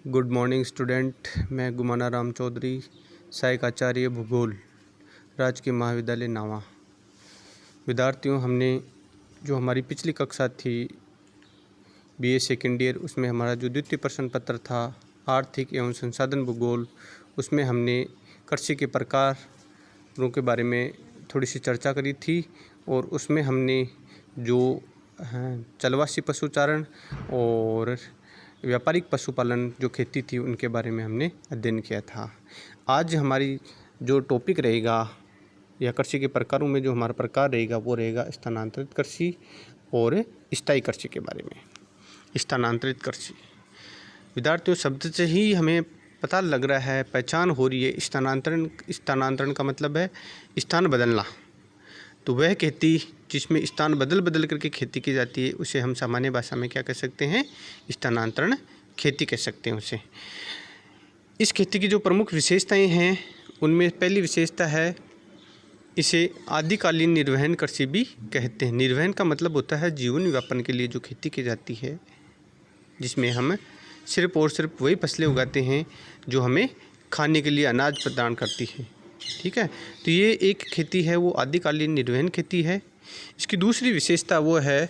Good morning student. मैं गुमाना राम चौधरी, सहायक आचार्य भूगोल, राजकीय महाविद्यालय नावा। विद्यार्थियों, हमने जो हमारी पिछली कक्षा थी बीए सेकेंड ईयर, उसमें हमारा जो द्वितीय प्रश्न पत्र था आर्थिक एवं संसाधन भूगोल, उसमें हमने कृषि के प्रकारों के बारे में थोड़ी सी चर्चा करी थी और उसमें हमने जो चलवासी पशुचारण और व्यापारिक पशुपालन जो खेती थी उनके बारे में हमने अध्ययन किया था। आज हमारी जो टॉपिक रहेगा या कृषि के प्रकारों में जो हमारा प्रकार रहेगा वो रहेगा स्थानांतरित कृषि और स्थायी कृषि के बारे में। स्थानांतरित कृषि, विद्यार्थियों, शब्द से ही हमें पता लग रहा है, पहचान हो रही है। स्थानांतरण का मतलब है स्थान बदलना। तो वह खेती जिसमें स्थान बदल करके खेती की जाती है उसे हम सामान्य भाषा में क्या कह सकते हैं? स्थानांतरण खेती कह सकते हैं उसे। इस खेती की जो प्रमुख विशेषताएं हैं उनमें पहली विशेषता है, इसे आदिकालीन निर्वहन कृषि भी कहते हैं। निर्वहन का मतलब होता है जीवन यापन के लिए जो खेती की जाती है, जिसमें हम सिर्फ और सिर्फ वही फसलें उगाते हैं जो हमें खाने के लिए अनाज प्रदान करती है। ठीक है, तो ये एक खेती है, वो आदिकालीन निर्वहन खेती है। इसकी दूसरी विशेषता वो है,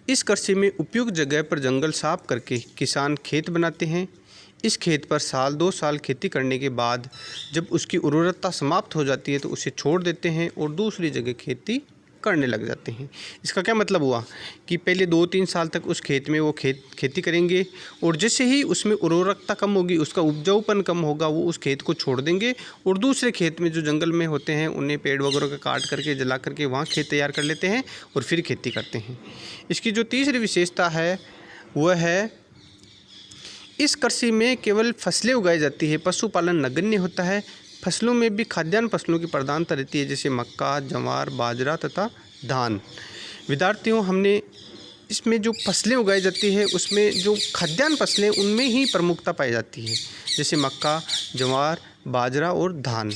इस कृषि में उपयुक्त जगह पर जंगल साफ करके किसान खेत बनाते हैं। इस खेत पर साल 2 साल खेती करने के बाद जब उसकी उर्वरता समाप्त हो जाती है तो उसे छोड़ देते हैं और दूसरी जगह खेती करने लग जाते हैं। इसका क्या मतलब हुआ कि पहले 2-3 साल तक उस खेत में वो खेती करेंगे और जैसे ही उसमें उर्वरकता कम होगी, उसका उपजाऊपन कम होगा, वो उस खेत को छोड़ देंगे और दूसरे खेत में जो जंगल में होते हैं उन्हें पेड़ वगैरह का काट करके जला करके वहाँ खेत तैयार कर लेते हैं और फिर खेती करते हैं। इसकी जो तीसरी विशेषता है वह है, इस कृषि में केवल फसलें उगाई जाती है, पशुपालन नगण्य होता है। फसलों में भी खाद्यान्न फसलों की प्रधानता रहती है, जैसे मक्का, ज्वार, बाजरा तथा धान। विद्यार्थियों, हमने इसमें जो फसलें उगाई जाती है उसमें जो खाद्यान्न फसलें उनमें ही प्रमुखता पाई जाती है, जैसे मक्का, ज्वार, बाजरा और धान।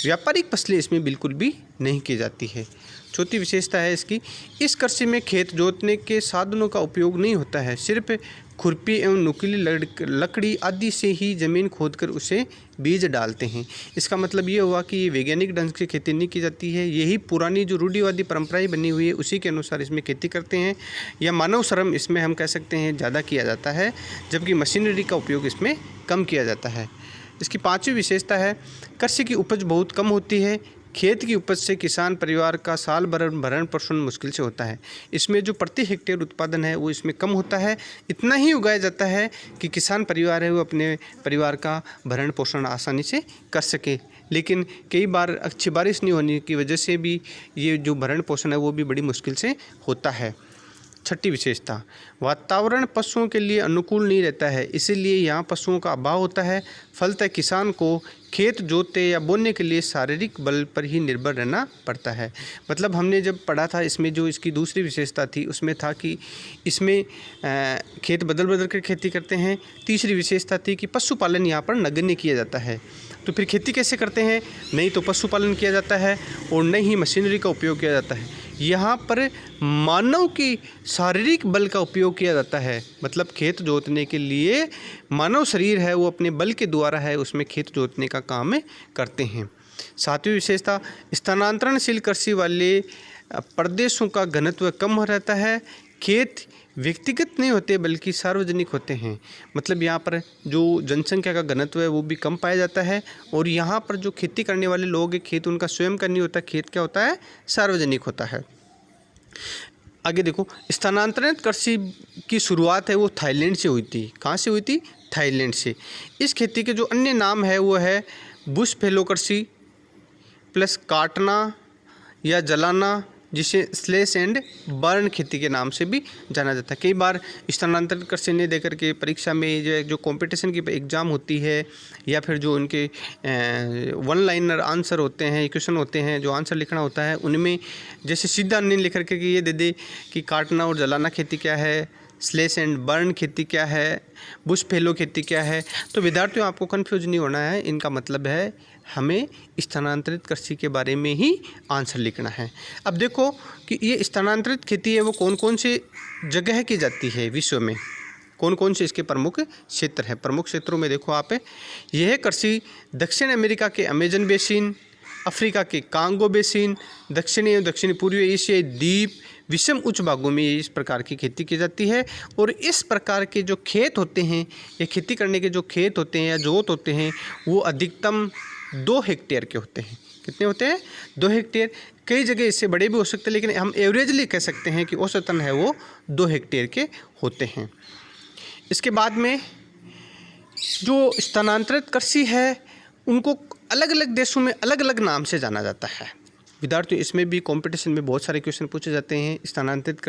व्यापारिक फसलें इसमें बिल्कुल भी नहीं की जाती है। चौथी विशेषता है इसकी, इस कृषि में खेत जोतने के साधनों का उपयोग नहीं होता है, सिर्फ खुरपी एवं नुकीली लकड़ी आदि से ही ज़मीन खोदकर उसे बीज डालते हैं। इसका मतलब ये हुआ कि ये वैज्ञानिक ढंग से खेती नहीं की जाती है, यही पुरानी जो रूढ़िवादी परंपराएं बनी हुई है उसी के अनुसार इसमें खेती करते हैं, या मानव श्रम इसमें हम कह सकते हैं ज़्यादा किया जाता है, जबकि मशीनरी का उपयोग इसमें कम किया जाता है। इसकी पाँचवीं विशेषता है, कृषि की उपज बहुत कम होती है। खेत की उपज से किसान परिवार का साल भरण पोषण मुश्किल से होता है। इसमें जो प्रति हेक्टेयर उत्पादन है वो इसमें कम होता है, इतना ही उगाया जाता है कि किसान परिवार है वो अपने परिवार का भरण पोषण आसानी से कर सके। लेकिन कई बार अच्छी बारिश नहीं होने की वजह से भी ये जो भरण पोषण है वो भी बड़ी मुश्किल से होता है। छठी विशेषता, वातावरण पशुओं के लिए अनुकूल नहीं रहता है, इसीलिए यहाँ पशुओं का अभाव होता है। फलतः किसान को खेत जोतते या बोने के लिए शारीरिक बल पर ही निर्भर रहना पड़ता है। मतलब हमने जब पढ़ा था इसमें जो इसकी दूसरी विशेषता थी उसमें था कि इसमें खेत बदल कर खेती करते हैं। तीसरी विशेषता थी कि पशुपालन यहाँ पर नगण्य किया जाता है। तो फिर खेती कैसे करते हैं? नहीं तो पशुपालन किया जाता है और न ही मशीनरी का उपयोग किया जाता है। यहाँ पर मानव की शारीरिक बल का उपयोग किया जाता है। मतलब खेत जोतने के लिए मानव शरीर है वो अपने बल के द्वारा है उसमें खेत जोतने का काम करते हैं। सातवीं विशेषता, स्थानांतरणशील कृषि वाले प्रदेशों का घनत्व कम रहता है। खेत व्यक्तिगत नहीं होते बल्कि सार्वजनिक होते हैं। मतलब यहाँ पर जो जनसंख्या का घनत्व है वो भी कम पाया जाता है और यहाँ पर जो खेती करने वाले लोग हैं खेत उनका स्वयं का नहीं होता, खेत क्या होता है? सार्वजनिक होता है। आगे देखो, स्थानांतरित कृषि की शुरुआत है वो थाईलैंड से हुई थी। कहाँ से हुई थी? थाईलैंड से। इस खेती के जो अन्य नाम है वो है बुश फैलो कृषि प्लस काटना या जलाना, जिसे स्लेश एंड बर्न खेती के नाम से भी जाना जाता है। कई बार स्थानांतरित कृषि ने देकर के परीक्षा में जो कंपटीशन की एग्ज़ाम होती है या फिर जो उनके वन लाइनर आंसर होते हैं, क्वेश्चन होते हैं, जो आंसर लिखना होता है उनमें जैसे सीधा नहीं लिख करके ये दे दे कि काटना और जलाना खेती क्या है, स्लेश एंड बर्न खेती क्या है, बुश फैलो खेती क्या है। तो विद्यार्थियों, आपको कन्फ्यूज नहीं होना है, इनका मतलब है हमें स्थानांतरित कृषि के बारे में ही आंसर लिखना है। अब देखो कि ये स्थानांतरित खेती है वो कौन कौन से जगह की जाती है विश्व में, कौन कौन से इसके प्रमुख क्षेत्र हैं। प्रमुख क्षेत्रों में देखो आप, यह है कृषि दक्षिण अमेरिका के अमेजन बेसिन, अफ्रीका के कांगो बेसिन, दक्षिणी एवं दक्षिणी पूर्वी एशियाई द्वीप, विषम उच्च भागों में इस प्रकार की खेती की जाती है। और इस प्रकार के जो खेत होते हैं, ये खेती करने के जो खेत होते हैं या जोत होते हैं, वो अधिकतम 2 हेक्टेयर के होते हैं। कितने होते हैं? 2 हेक्टेयर। कई जगह इससे बड़े भी हो सकते हैं, लेकिन हम एवरेजली कह सकते हैं कि औसतन है वो 2 हेक्टेयर के होते हैं। इसके बाद में जो स्थानांतरित कृषि है, उनको अलग अलग देशों में अलग अलग नाम से जाना जाता है। विद्यार्थियों, इसमें भी कंपटीशन में बहुत सारे क्वेश्चन पूछे जाते हैं। स्थानांतरित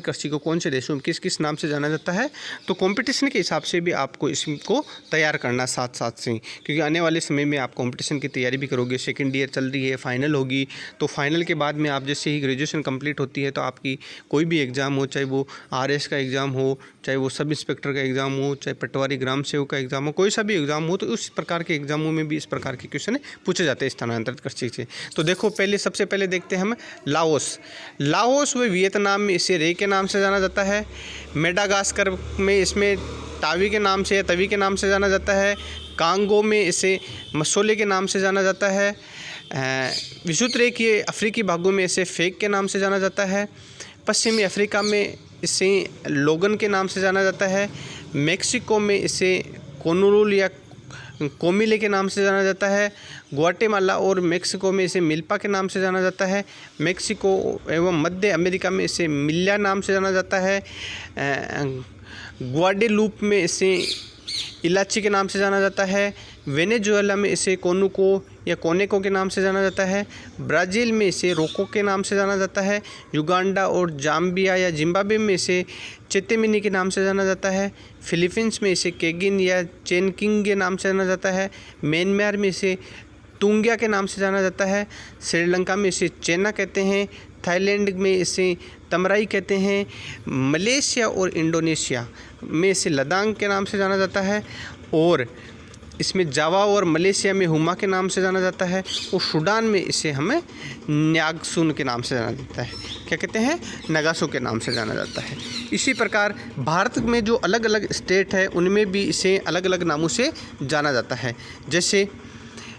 कृषि को कौन से देशों में किस किस नाम से जाना जाता है, तो कंपटीशन के हिसाब से भी आपको इसको तैयार करना साथ साथ से, क्योंकि आने वाले समय में आप कंपटीशन की तैयारी भी करोगे। सेकेंड ईयर चल रही है, फाइनल होगी, तो फाइनल के बाद में आप जैसे ही ग्रेजुएशन कंप्लीट होती है, तो आपकी कोई भी एग्ज़ाम हो, चाहे वो RS का एग्ज़ाम हो, चाहे वो सब इंस्पेक्टर का एग्ज़ाम हो, चाहे पटवारी ग्राम सेवक का एग्ज़ाम हो, कोई सा भी एग्ज़ाम हो, तो उस प्रकार के एग्ज़ामों में भी इस प्रकार के क्वेश्चन पूछे जाते हैं स्थानांतरित कृषि से। तो देखो, सबसे पहले देखते हैं हम लाओस व वियतनाम में इसे रे के नाम से जाना जाता है। मेडागास्कर में इसमें टावी के नाम से या तवी के नाम से जाना जाता है। कांगो में इसे मसोले के नाम से जाना जाता है। विषुवत रेखीय अफ्रीकी भागों में इसे फेक के नाम से जाना जाता है। पश्चिमी अफ्रीका में इसे लोगन के नाम से जाना जाता है। मेक्सिको में इसे कोनुरुल या कोमिले के नाम से जाना जाता है। ग्वाटेमाला और मेक्सिको में इसे मिल्पा के नाम से जाना जाता है। मेक्सिको एवं मध्य अमेरिका में इसे मिल्या नाम से जाना जाता है। ग्वाडेलूप में इसे इलाची के नाम से जाना जाता है। वेनेजुएला में इसे कोनुको या कोनेको के नाम से जाना जाता है। ब्राज़ील में इसे रोको के नाम से जाना जाता है। युगांडा और जाम्बिया या जिम्बाब्वे में इसे चेतेमिनी के नाम से जाना जाता है। फिलीपींस में इसे केगिन या चेनकिंग के नाम से जाना जाता है। म्यांमार में इसे तुंगिया के नाम से जाना जाता है। श्रीलंका में इसे चेना कहते हैं। थाईलैंड में इसे तमराई कहते हैं। मलेशिया और इंडोनेशिया में इसे लदांग के नाम से जाना जाता है। और इसमें जावा और मलेशिया में हुमा के नाम से जाना जाता है। और सूडान में इसे हमें न्यागसुन के नाम से जाना जाता है। क्या कहते हैं? नगासो के नाम से जाना जाता है। इसी प्रकार भारत में जो अलग अलग स्टेट है, उनमें भी इसे अलग अलग नामों से जाना जाता है। जैसे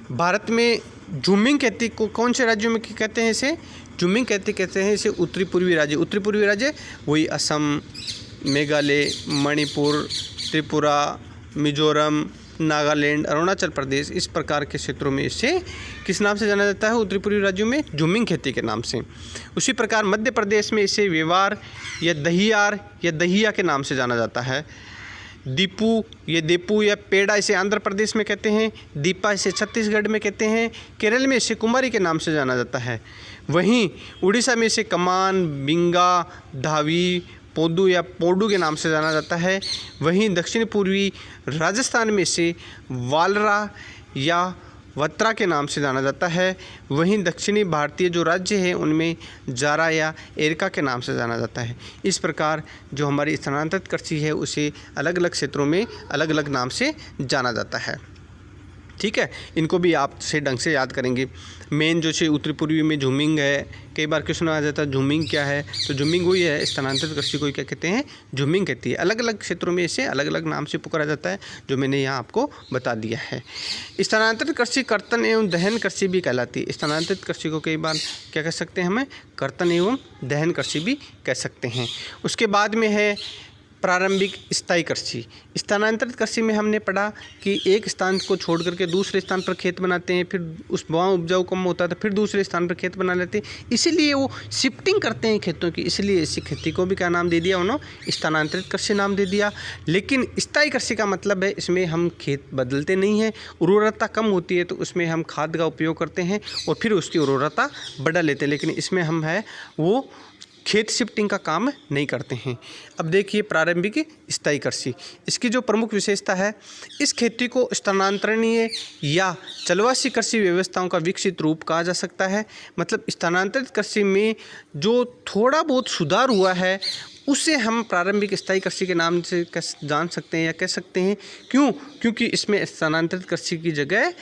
भारत में झूमिंग खेती को कौन से राज्यों में कहते हैं? इसे झूमिंग कहते हैं इसे उत्तरी पूर्वी राज्य वही असम, मेघालय, मणिपुर, त्रिपुरा, मिजोरम, नागालैंड, अरुणाचल प्रदेश, इस प्रकार के क्षेत्रों में इसे किस नाम से जाना जाता है? उत्तरी पूर्वी राज्यों में झूमिंग खेती के नाम से। उसी प्रकार मध्य प्रदेश में इसे व्यवहार या दहियार या दहिया के नाम से जाना जाता है। देपू या पेड़ा इसे आंध्र प्रदेश में कहते हैं। दीपा इसे छत्तीसगढ़ में कहते हैं। केरल में इसे कुमारी के नाम से जाना जाता है। वहीं उड़ीसा में इसे कमान, बिंगा, धावी, पोदू या पोडू के नाम से जाना जाता है। वहीं दक्षिण पूर्वी राजस्थान में इसे वालरा या वत्रा के नाम से जाना जाता है। वहीं दक्षिणी भारतीय जो राज्य हैं, उनमें जारा या एरका के नाम से जाना जाता है। इस प्रकार जो हमारी स्थानांतरित कृषि है, उसे अलग अलग क्षेत्रों में अलग अलग नाम से जाना जाता है। ठीक है, इनको भी आप सही ढंग से याद करेंगे। मेन जो है उत्तरी पूर्वी में झूमिंग है। कई बार क्वेश्चन आ जाता है झूमिंग क्या है, तो झूमिंग वही है, स्थानांतरित कृषि को क्या कहते हैं? झूमिंग कहती है। अलग अलग क्षेत्रों में इसे अलग अलग नाम से पुकारा जाता है, जो मैंने यहाँ आपको बता दिया है। स्थानांतरित कृषि कर्तन एवं दहन कृषि भी कहलाती है। स्थानांतरित कृषि को कई बार क्या कह सकते हैं? हमें कर्तन एवं दहन कृषि भी कह सकते हैं। उसके बाद में है प्रारंभिक स्थायी कृषि। स्थानांतरित कृषि में हमने पढ़ा कि एक स्थान को छोड़ करके दूसरे स्थान पर खेत बनाते हैं, फिर उस वहाँ उपजाऊ कम होता है तो फिर दूसरे स्थान पर खेत बना लेते हैं, इसीलिए वो शिफ्टिंग करते हैं खेतों की, इसलिए इसी खेती को भी क्या नाम दे दिया उन्होंने? स्थानांतरित कृषि नाम दे दिया। लेकिन स्थायी कृषि का मतलब है इसमें हम खेत बदलते नहीं हैं, उर्वरता कम होती है तो उसमें हम खाद का उपयोग करते हैं और फिर उसकी उर्वरता बढ़ा लेते हैं, लेकिन इसमें हम है वो खेत शिफ्टिंग का काम नहीं करते हैं। अब देखिए प्रारंभिक स्थायी कृषि, इसकी जो प्रमुख विशेषता है, इस खेती को स्थानांतरणीय या चलवासी कृषि व्यवस्थाओं का विकसित रूप कहा जा सकता है। मतलब स्थानांतरित कृषि में जो थोड़ा बहुत सुधार हुआ है उसे हम प्रारंभिक स्थायी कृषि के नाम से जान सकते हैं या कह सकते हैं। क्यों? क्योंकि इसमें स्थानांतरित कृषि की जगह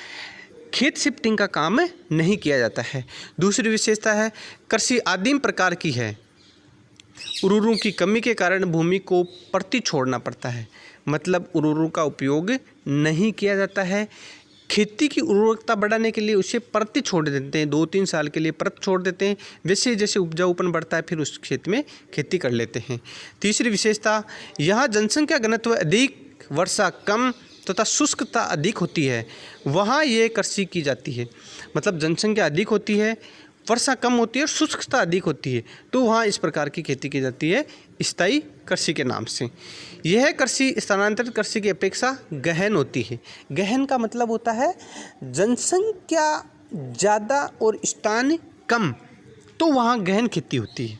खेत शिफ्टिंग का काम नहीं किया जाता है। दूसरी विशेषता है कृषि आदिम प्रकार की है उर्वरकों की कमी के कारण भूमि को परती छोड़ना पड़ता है, मतलब उर्वरकों का उपयोग नहीं किया जाता है। खेती की उर्वरकता बढ़ाने के लिए उसे परती छोड़ देते हैं, 2-3 साल के लिए परत छोड़ देते हैं। वैसे जैसे उपजाऊपन बढ़ता है फिर उस खेत में खेती कर लेते हैं। तीसरी विशेषता, यहाँ जनसंख्या घनत्व अधिक, वर्षा कम तथा शुष्कता अधिक होती है, वहाँ ये कृषि की जाती है। मतलब जनसंख्या अधिक होती है, वर्षा कम होती है और शुष्कता अधिक होती है, तो वहाँ इस प्रकार की खेती की जाती है स्थायी कृषि के नाम से। यह कृषि स्थानांतरित कृषि की अपेक्षा गहन होती है। गहन का मतलब होता है जनसंख्या ज़्यादा और स्थान कम, तो वहाँ गहन खेती होती है।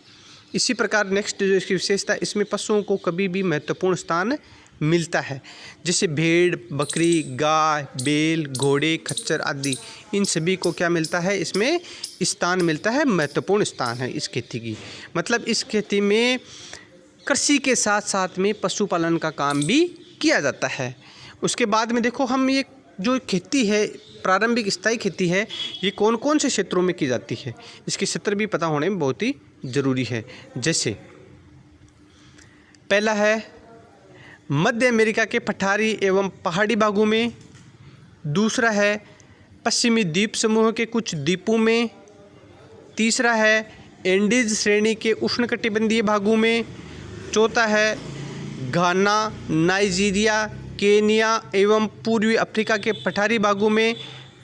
इसी प्रकार नेक्स्ट जो इसकी विशेषता, इसमें पशुओं को कभी भी महत्वपूर्ण स्थान मिलता है, जैसे भेड़, बकरी, गाय, बैल, घोड़े, खच्चर आदि, इन सभी को क्या मिलता है, इसमें स्थान मिलता है, महत्वपूर्ण स्थान है इस खेती की। मतलब इस खेती में कृषि के साथ साथ में पशुपालन का काम भी किया जाता है। उसके बाद में देखो हम ये जो खेती है, प्रारंभिक स्थायी खेती है, ये कौन कौन से क्षेत्रों में की जाती है, इसके क्षेत्र भी पता होने में बहुत ही ज़रूरी है। जैसे पहला है मध्य अमेरिका के पठारी एवं पहाड़ी भागों में, दूसरा है पश्चिमी द्वीप समूह के कुछ द्वीपों में, तीसरा है एंडीज श्रेणी के उष्णकटिबंधीय भागों में, चौथा है घाना, नाइजीरिया, केनिया एवं पूर्वी अफ्रीका के पठारी भागों में,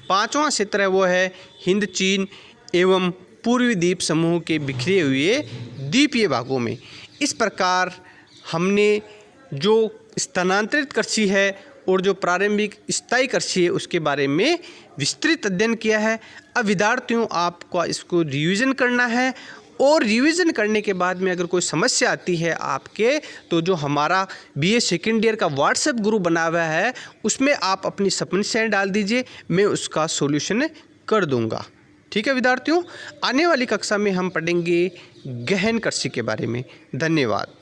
पांचवा क्षेत्र है वो है हिंद, चीन एवं पूर्वी द्वीप समूह के बिखरे हुए द्वीपीय भागों में। इस प्रकार हमने जो स्थानांतरित कृषि है और जो प्रारंभिक स्थायी कृषि है उसके बारे में विस्तृत अध्ययन किया है। अब विद्यार्थियों आपको इसको रिवीजन करना है, और रिवीजन करने के बाद में अगर कोई समस्या आती है आपके, तो जो हमारा बीए सेकेंड ईयर का व्हाट्सएप ग्रुप बना हुआ है उसमें आप अपनी समस्याएं डाल दीजिए, मैं उसका सॉल्यूशन कर दूंगा। ठीक है विद्यार्थियों, आने वाली कक्षा में हम पढ़ेंगे गहन कृषि के बारे में। धन्यवाद।